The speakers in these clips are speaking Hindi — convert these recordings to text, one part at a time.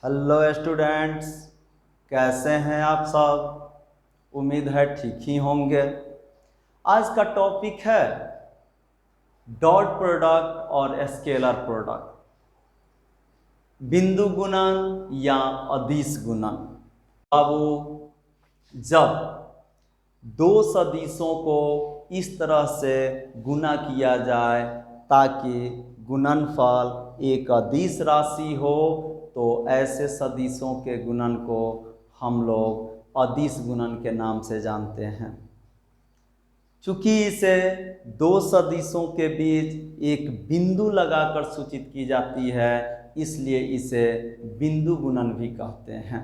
हेलो स्टूडेंट्स, कैसे हैं आप सब। उम्मीद है ठीक ही होंगे। आज का टॉपिक है डॉट प्रोडक्ट और स्केलर प्रोडक्ट, बिंदु गुणन या अदिश गुणन। बाबू, जब दो सदिशों को इस तरह से गुणा किया जाए ताकि गुणनफल एक अदिश राशि हो, तो ऐसे सदिशों के गुणन को हम लोग अदिश गुणन के नाम से जानते हैं। चूंकि इसे दो सदिशों के बीच एक बिंदु लगाकर सूचित की जाती है, इसलिए इसे बिंदु गुणन भी कहते हैं।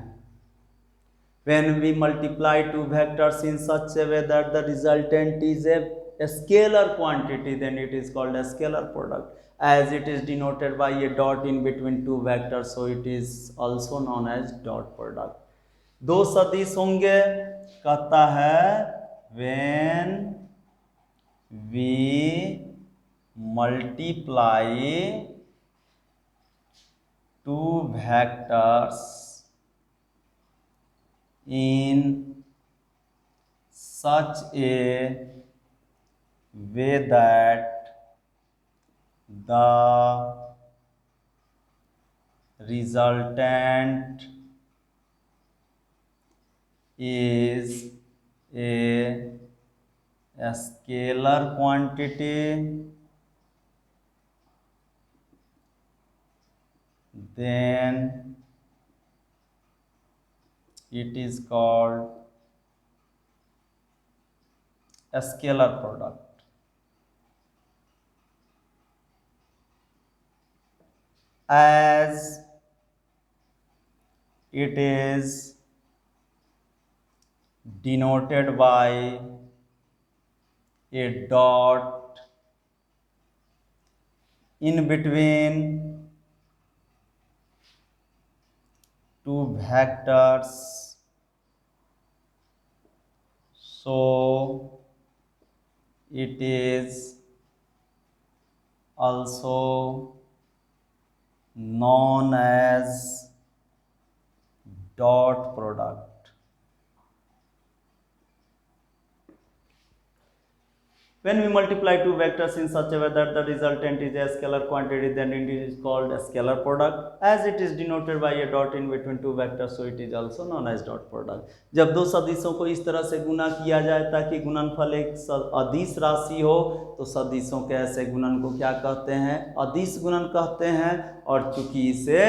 When we multiply two vectors in such a way that the resultant is a scalar quantity, then it is called a scalar product. As it is denoted by a dot in between two vectors, so it is also known as dot product. दो सदिश होंगे, कहता है when we multiply two vectors in such a way that the resultant is a scalar quantity, then it is called a scalar product. As it is denoted by a dot in between two vectors, so it is also known as dot product. When we multiply two vectors in such a way that the resultant is a scalar quantity, then it is called a scalar product. As it is denoted by a dot in between two vectors, so it is also known as dot product. जब दो सदिशों को इस तरह से गुणा किया जाए ताकि गुणनफल एक अदिश राशि हो, तो सदिशों के ऐसे गुणन को क्या कहते हैं? अदिश गुणन कहते हैं। और चूंकि इसे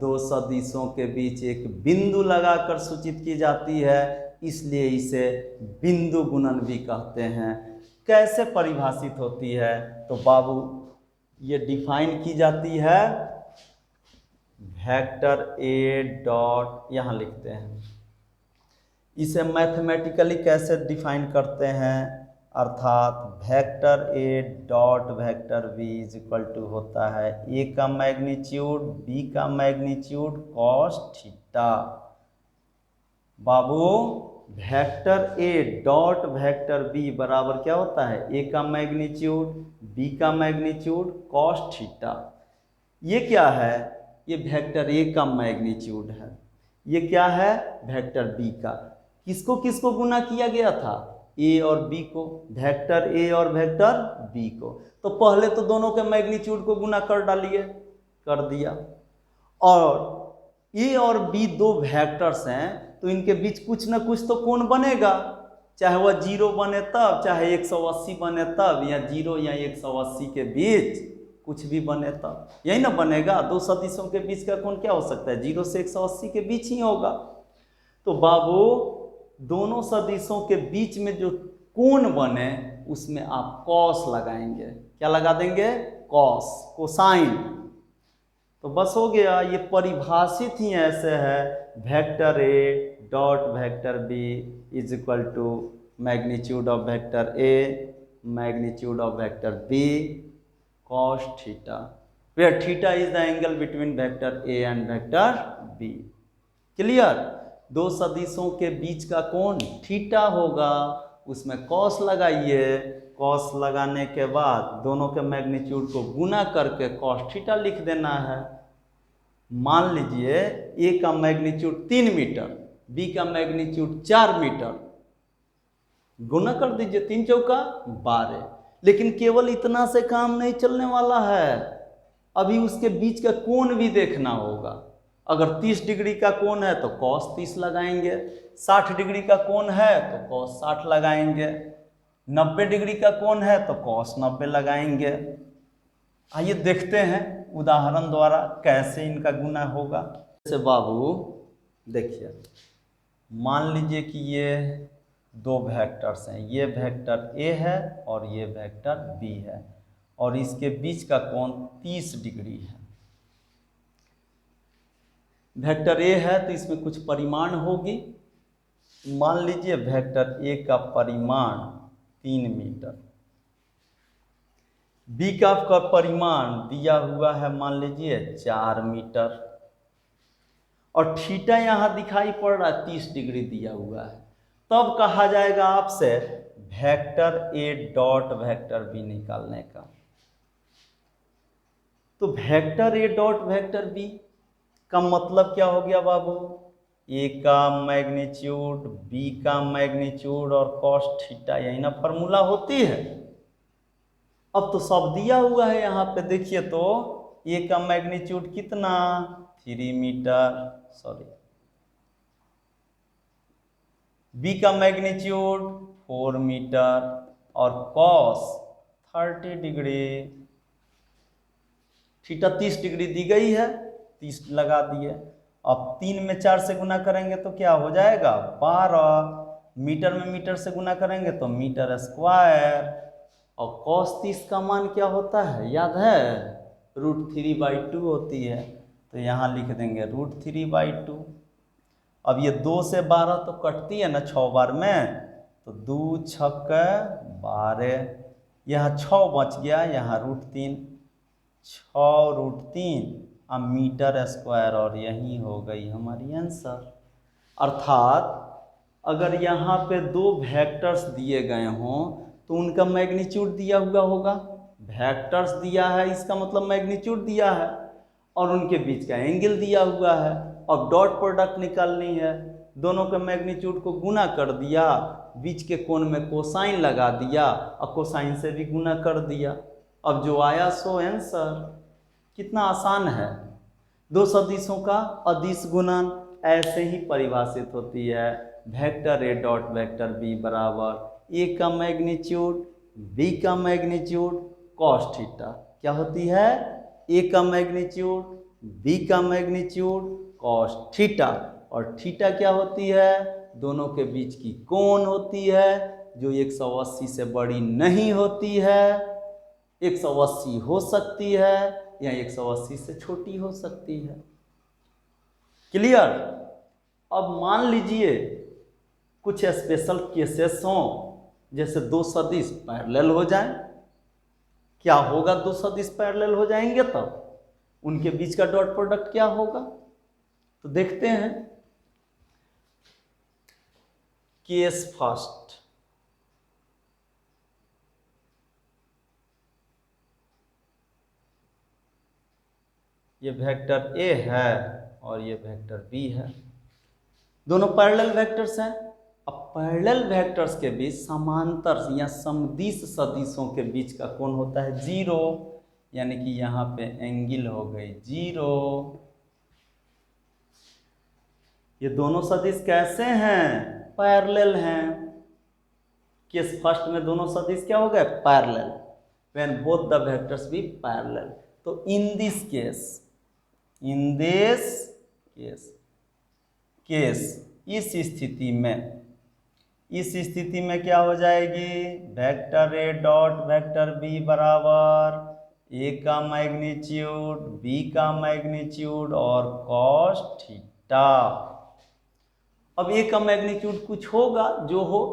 दो सदिशों के बीच एक बिंदु लगाकर सूचित की जाती है, इसलिए इसे बिंदु गुणन भी कहते हैं। कैसे परिभाषित होती है? तो बाबू, ये डिफाइन की जाती है वेक्टर ए डॉट, यहाँ लिखते हैं। इसे मैथमेटिकली कैसे डिफाइन करते हैं? अर्थात vector A dot vector B is equal to होता है ए का मैग्नीट्यूड बी का मैग्नीट्यूड कॉस थीटा। बाबू, vector A dot vector B बराबर क्या होता है? ए का मैग्नीट्यूड बी का मैग्नीट्यूड कॉस थीटा। ये क्या है? ये वेक्टर ए का मैग्नीट्यूड है। ये क्या है? वेक्टर बी का। किसको किसको गुना किया गया था? ए और बी को, वेक्टर ए और वेक्टर बी को। तो पहले तो दोनों के मैग्नीट्यूड को गुना कर डालिए, कर दिया। और ए और बी दो वेक्टर्स हैं, तो इनके बीच कुछ ना कुछ तो कोण बनेगा, चाहे वह 0 बने तब, चाहे 180 बने तब, या 0 या 180 के बीच कुछ भी बने तब, यही ना बनेगा। दो सदिशों के बीच का कोण क्या हो सकता है? 0 से 180 के बीच ही होगा। तो बाबू, दोनों सदिशों के बीच में जो कोण बने उसमें आप कॉस लगाएंगे। क्या लगा देंगे? Cos, cosine. तो बस हो गया। ये परिभाषित ही ऐसे है, vector A dot vector B is equal to magnitude of vector A magnitude of vector B cos theta, where theta is the angle between vector A and vector B. Clear? दो सदिशों के बीच का कोण थीटा होगा, उसमें कॉस लगाइए। कॉस लगाने के बाद दोनों के मैग्नीट्यूड को गुना करके कॉस थीटा लिख देना है। मान लीजिए ए का मैग्नीट्यूड 3 मीटर, बी का मैग्नीट्यूड 4 मीटर, गुना कर दीजिए, 3 चौका 12। लेकिन केवल इतना से काम नहीं चलने वाला है, अभी उसके बीच का कोण भी देखना होगा। अगर 30 डिग्री का कोण है तो cos 30 लगाएंगे, 60 डिग्री का कोण है तो cos 60 लगाएंगे, 90 डिग्री का कोण है तो cos 90 लगाएंगे। आइए देखते हैं उदाहरण द्वारा कैसे इनका गुना होगा। जैसे बाबू देखिए, मान लीजिए कि ये दो वेक्टर्स हैं, ये वेक्टर ए है और ये वेक्टर बी है, और इसके बीच का कोण 30 डिग्री है। वेक्टर ए है तो इसमें कुछ परिमाण होगी। मान लीजिए वेक्टर ए का परिमाण 3 मीटर, बी का परिमाण दिया हुआ है मान लीजिए 4 मीटर, और थीटा यहाँ दिखाई पड़ रहा है 30 डिग्री दिया हुआ है। तब कहा जाएगा आपसे vector A dot vector B निकालने का। तो vector A dot vector B का मतलब क्या हो गया बाबू? ए का मैग्नीट्यूड, बी का मैग्नीट्यूड और कॉस थीटा, यही ना फॉर्मूला होती है। अब तो सब दिया हुआ है यहाँ पे, देखिए तो ए का मैग्नीट्यूड कितना 3 मीटर, सॉरी, बी का मैग्नीट्यूड 4 मीटर और कॉस 30 डिग्री, थीटा 30 डिग्री दी गई है, 30 लगा दिए। अब 3 में 4 से गुना करेंगे तो क्या हो जाएगा 12, मीटर में मीटर से गुना करेंगे तो मीटर स्क्वायर, और cos 30 का मान क्या होता है याद है? √3/2 होती है, तो यहाँ लिख देंगे √3/2। अब ये 2 से 12 तो कटती है ना 6 बार में, तो 2 छक 12, यहाँ 6 बच गया, यहाँ √3, 6√3 अब मीटर स्क्वायर, और यही हो गई हमारी आंसर। अर्थात अगर यहाँ पे दो वेक्टर्स दिए गए हों तो उनका मैग्नीट्यूड दिया हुआ होगा, वेक्टर्स दिया है इसका मतलब मैग्नीट्यूड दिया है, और उनके बीच का एंगल दिया हुआ है। अब डॉट प्रोडक्ट निकालनी है, दोनों के मैग्नीट्यूड को गुना कर दिया, बीच के कोण में कोसाइन लगा दिया और कोसाइन से भी गुना कर दिया। अब जो आया सो आंसर। कितना आसान है। दो सदिशों का अदिश गुणन ऐसे ही परिभाषित होती है। Vector A dot vector B बराबर ए का मैग्नीट्यूड बी का मैग्नीट्यूड कॉस थीटा। क्या होती है? ए का मैग्नीट्यूड बी का मैग्नीट्यूड कॉस थीटा, और थीटा क्या होती है? दोनों के बीच की कोण होती है, जो 180 से बड़ी नहीं होती है, 180 हो सकती है या 180 से छोटी हो सकती है। क्लियर? अब मान लीजिए कुछ स्पेशल केसेस हों, जैसे दो सदिश पैरेलल हो जाएं। क्या होगा? दो सदिश पैरेलल हो जाएंगे तब उनके बीच का डॉट प्रोडक्ट क्या होगा? तो देखते हैं। केस फर्स्ट, ये वेक्टर ए है और ये वेक्टर बी है, दोनों पैरेलल वेक्टर्स हैं। अब पैरेलल वेक्टर्स के बीच समांतर या समदिश सदिशों के बीच का कोण होता है 0, यानी कि यहाँ पे एंगल हो गई 0। ये दोनों सदिश कैसे हैं? पैरेलल हैं। केस फर्स्ट में दोनों सदिश क्या हो गए? Parallel, when both the vectors be parallel. तो इन दिस केस इस स्थिति में क्या हो जाएगी? Vector A dot vector B बराबर ए का मैग्नीट्यूड बी का मैग्नीट्यूड और कॉस थीटा। अब ए का मैग्नीट्यूड कुछ होगा, जो हो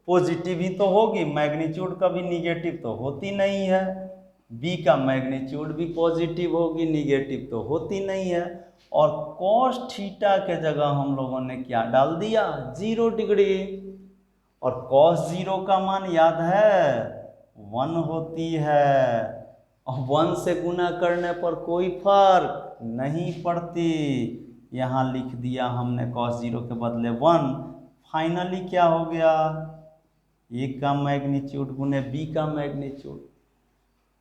पॉजिटिव ही तो होगी, मैग्नीट्यूड कभी निगेटिव तो होती नहीं है। बी का मैग्नीट्यूड भी पॉजिटिव होगी, निगेटिव तो होती नहीं है। और कॉस थीटा के जगह हम लोगों ने क्या डाल दिया? 0 डिग्री। और कॉस 0 का मान याद है 1 होती है, और 1 से गुना करने पर कोई फर्क नहीं पड़ती। यहाँ लिख दिया हमने cos 0 के बदले 1। फाइनली क्या हो गया, ए का मैग्नीट्यूड गुने बी का मैग्नीट्यूड।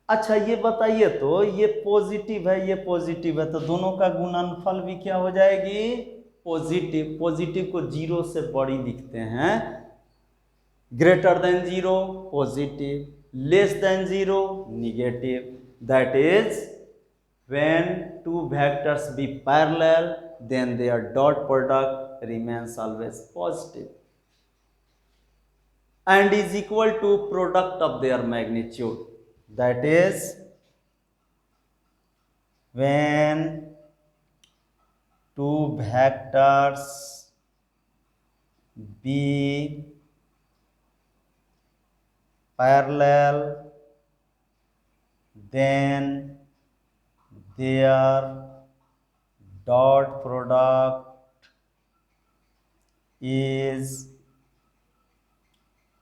अच्छा ये बताइए तो, ये पॉजिटिव है ये पॉजिटिव है, तो दोनों का गुणनफल भी क्या हो जाएगी, पॉजिटिव। पॉजिटिव को 0 से बड़ी लिखते हैं, greater than 0 positive, less than 0 negative. That is when two vectors be parallel, then their dot product remains always positive and is equal to product of their magnitude. That is when two vectors be parallel, then their dot product is equal to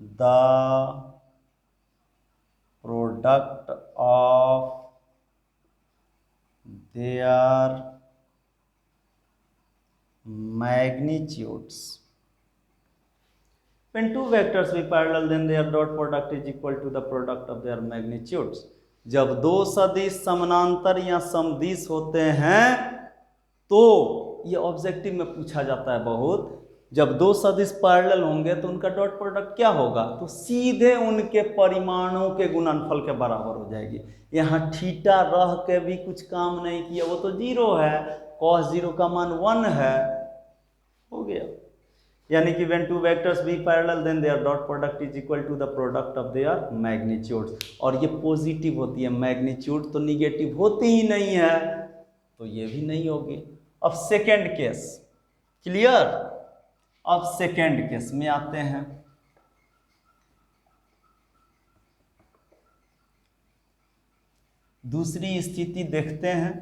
the product of their magnitudes. When two vectors be parallel, then their dot product is equal to the product of their magnitudes. जब दो सदिश समानांतर या समदिश होते हैं तो ये ऑब्जेक्टिव में पूछा जाता है बहुत, जब दो सदिश पैरेलल होंगे तो उनका डॉट प्रोडक्ट क्या होगा, तो सीधे उनके परिमाणों के गुणनफल के बराबर हो जाएगी। यहाँ थीटा रह के भी कुछ काम नहीं किया, वो तो 0 है, cos 0 का मान 1 है, हो गया। यानी कि when two vectors be parallel, then their dot product is equal to the product of their magnitudes। और ये पॉजिटिव होती है, मैग्नीट्यूड तो निगेटिव होती ही नहीं है, तो ये भी नहीं होगी। अब सेकेंड केस क्लियर। अब सेकेंड केस में आते हैं। दूसरी स्थिति देखते हैं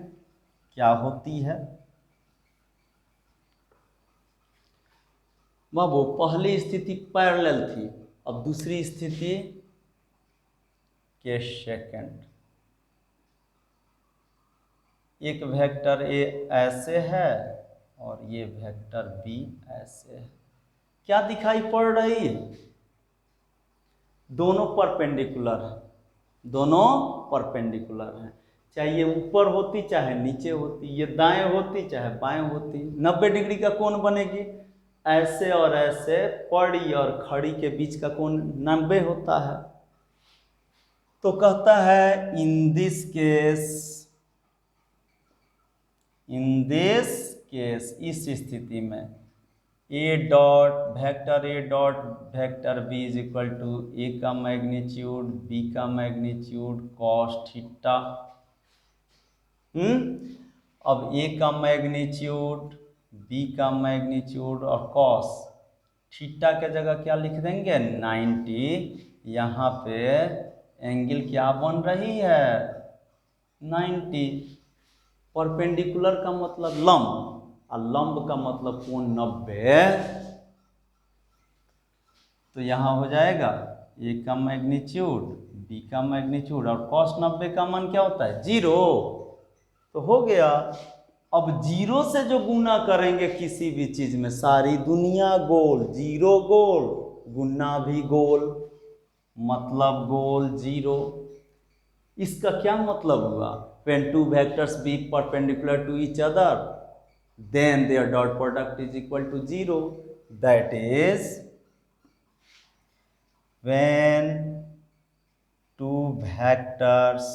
क्या होती है। वो पहली स्थिति पैरेलल थी, अब दूसरी स्थिति केस सेकेंड। एक वेक्टर ए ऐसे है और ये वेक्टर बी ऐसे है। क्या दिखाई पड़ रही है, दोनों परपेंडिकुलर है, दोनों परपेंडिकुलर हैं। चाहे ये ऊपर होती चाहे नीचे होती, ये दाएं होती चाहे बाएं होती, 90 डिग्री का कोण बनेगी। ऐसे और ऐसे पड़ी और खड़ी के बीच का कोण 90 होता है। तो कहता है इन दिस केस इस स्थिति में A dot vector B is equal to A का मैग्नीट्यूड बी का मैग्नीट्यूड कॉस थीटा। अब ए का मैग्नीट्यूड बी का मैग्नीट्यूड और कॉस थीटा के जगह क्या लिख देंगे 90। यहाँ पे एंगल क्या बन रही है 90। परपेंडिकुलर का मतलब लंब और लंब का मतलब कोण 90। तो यहाँ हो जाएगा ए का मैग्नीट्यूड बी का मैग्नीट्यूड और cos 90 का मान क्या होता है 0। तो हो गया। अब 0 से जो गुना करेंगे किसी भी चीज में, सारी दुनिया गोल, 0 गोल, गुना भी गोल, मतलब गोल 0। इसका क्या मतलब हुआ, when two vectors be perpendicular to each other, then their dot product is equal to 0. That is when two vectors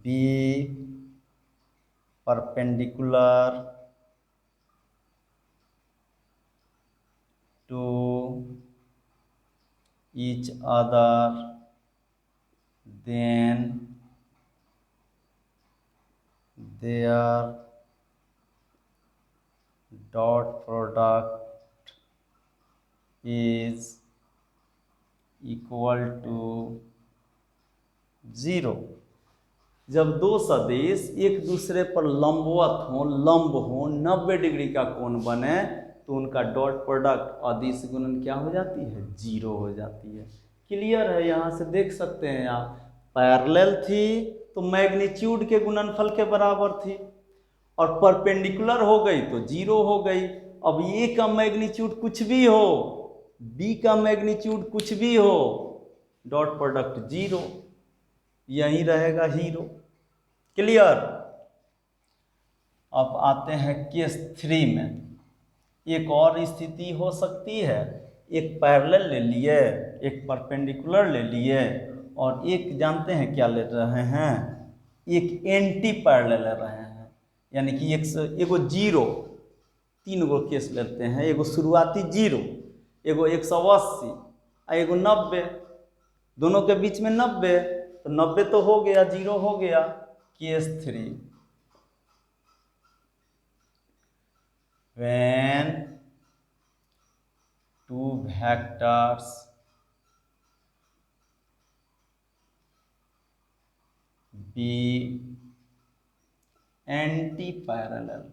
be perpendicular to each other, then their dot product is equal to 0। जब दो सदिश एक दूसरे पर लंबवत हो, लंब हो, 90 डिग्री का कोण बने, तो उनका डॉट प्रोडक्ट अदिश गुणन क्या हो जाती है 0 हो जाती है। क्लियर है, यहाँ से देख सकते हैं आप। पैरेलल थी तो मैग्नीट्यूड के गुणनफल के बराबर थी, और परपेंडिकुलर हो गई तो जीरो हो गई। अब ए का मैग्नीट्यूड कुछ भी हो, बी का मैग्नीट्यूड कुछ भी हो, डॉट प्रोडक्ट जीरो, यही रहेगा हीरो। क्लियर। अब आते हैं केस 3 में। एक और स्थिति हो सकती है, एक पैरेलल ले लिए, एक परपेंडिकुलर ले लिए, और एक जानते हैं क्या ले रहे हैं, एक एंटी पैरेलल ले रहे हैं। यानी कि एगो जीरो, 3 गो केस लेते हैं, एगो शुरुआती जीरो, एगो 180 और एगो 90, दोनों के बीच में 90, तो 90 तो हो गया, जीरो हो गया। Case 3, when two vectors be anti-parallel,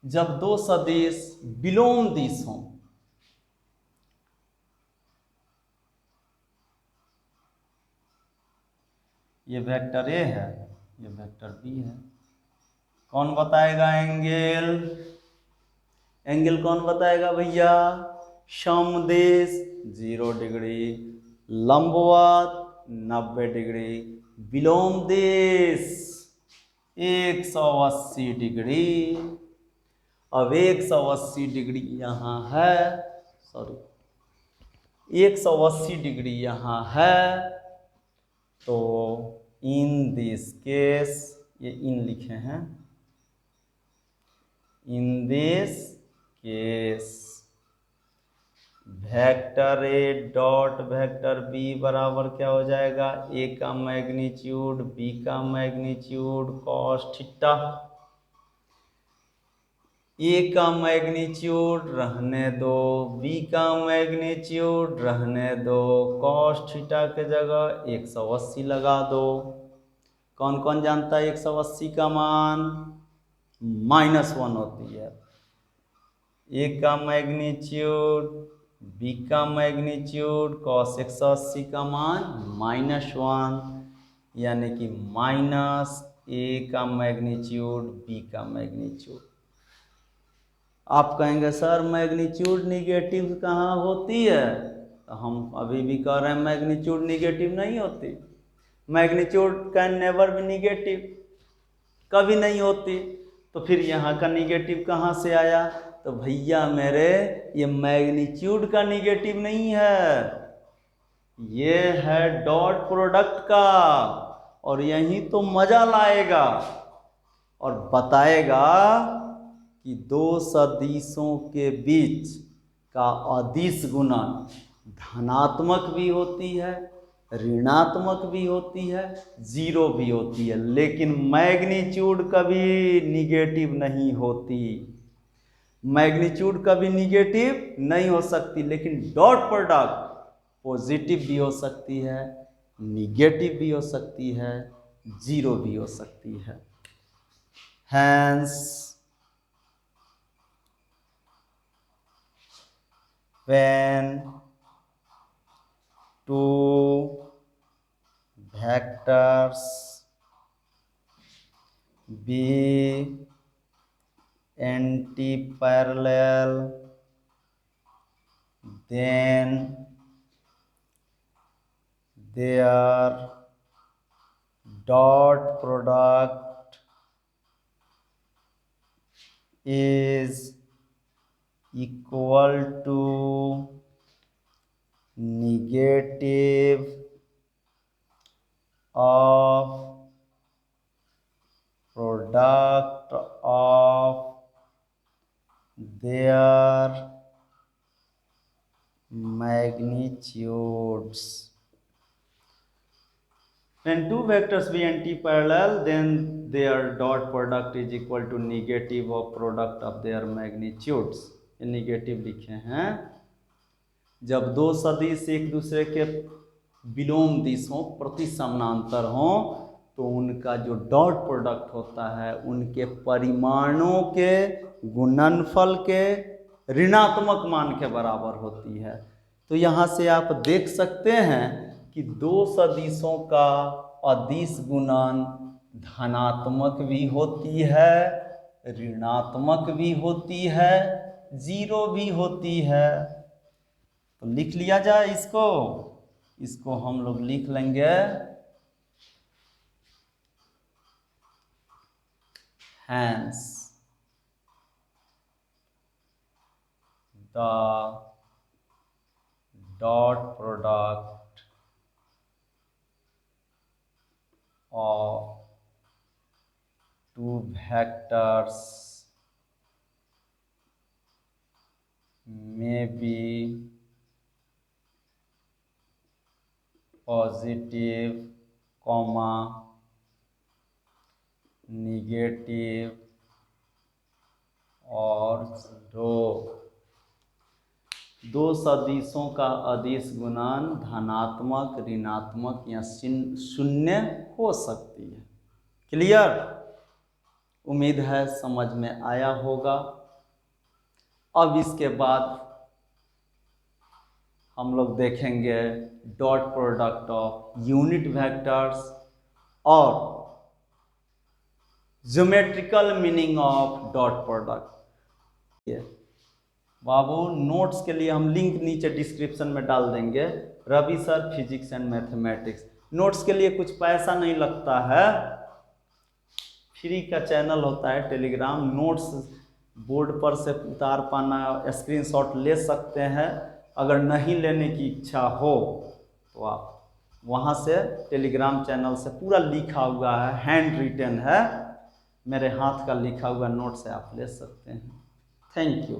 जब दो सदिश विलोम दिश हों, ये वेक्टर ए है, ये वेक्टर बी है। कौन बताएगा एंगल? एंगल कौन बताएगा भैया? समदेश 0 डिग्री, लंबवत 90 डिग्री, विलोम देश 180 डिग्री। अब 180 डिग्री यहाँ है, सॉरी 180 डिग्री यहाँ है, तो इन दिस केस, ये इन लिखे हैं, in this case vector A dot vector B बराबर क्या हो जाएगा? ए का मैग्नीट्यूड बी का मैग्नीट्यूड कॉस थीटा। ए का मैग्नीट्यूड रहने दो, बी का मैग्नीट्यूड रहने दो, कॉस थीटा के जगह 180 लगा दो। कौन कौन जानता है 180 का मान? -1 होती है। ए का मैग्नीट्यूड बी का मैग्नीट्यूड कॉस 180 का मान -1, यानी कि माइनस ए का मैग्नीट्यूड बी का मैग्नीट्यूड। आप कहेंगे सर मैग्नीट्यूड निगेटिव कहाँ होती है? तो हम अभी भी कह रहे हैं मैग्नीट्यूड निगेटिव नहीं होती। Magnitude can never be negative, कभी नहीं होती। तो फिर यहाँ का निगेटिव कहाँ से आया? तो भैया मेरे, ये मैग्नीट्यूड का निगेटिव नहीं है, ये है डॉट प्रोडक्ट का, और यही तो मजा लाएगा और बताएगा कि दो सदिशों के बीच का अदिश गुणन धनात्मक भी होती है, ऋणात्मक भी होती है, जीरो भी होती है, लेकिन मैग्नीट्यूड कभी निगेटिव नहीं होती। मैग्नीट्यूड कभी निगेटिव नहीं हो सकती, लेकिन डॉट प्रोडक्ट पॉजिटिव भी हो सकती है, निगेटिव भी हो सकती है, जीरो भी हो सकती है। Hence, when two vectors be anti-parallel, then their dot product is equal to negative of product of their magnitudes. When two vectors be anti-parallel, then their dot product is equal to negative of product of their magnitudes. ये निगेटिव लिखे हैं। जब दो सदिश एक दूसरे के विलोम दिश हों, प्रति समानांतर हों, तो उनका जो डॉट प्रोडक्ट होता है उनके परिमाणों के गुणनफल के ऋणात्मक मान के बराबर होती है। तो यहाँ से आप देख सकते हैं कि दो सदिशों का अदिश गुणन धनात्मक भी होती है, ऋणात्मक भी होती है, जीरो भी होती है। तो लिख लिया जाए इसको हम लोग लिख लेंगे hence the dot product of two vectors may be positive, negative और जीरो। दो सदिशों का अदिश गुणन धनात्मक, ऋणात्मक या शून्य हो सकती है। क्लियर? उम्मीद है समझ में आया होगा। अब इसके बाद हम लोग देखेंगे dot product of unit vectors और geometrical meaning of dot product. बाबू नोट्स के लिए हम लिंक नीचे डिस्क्रिप्शन में डाल देंगे, Ravi sir physics and mathematics. Notes के लिए कुछ पैसा नहीं लगता है, फ्री का चैनल होता है टेलीग्राम। नोट्स बोर्ड पर से उतार पाना, स्क्रीनशॉट ले सकते हैं। अगर नहीं लेने की इच्छा हो तो आप वहाँ से टेलीग्राम चैनल से पूरा लिखा हुआ है, हैंड रिटन है, मेरे हाथ का लिखा हुआ नोट से आप ले सकते हैं। Thank you.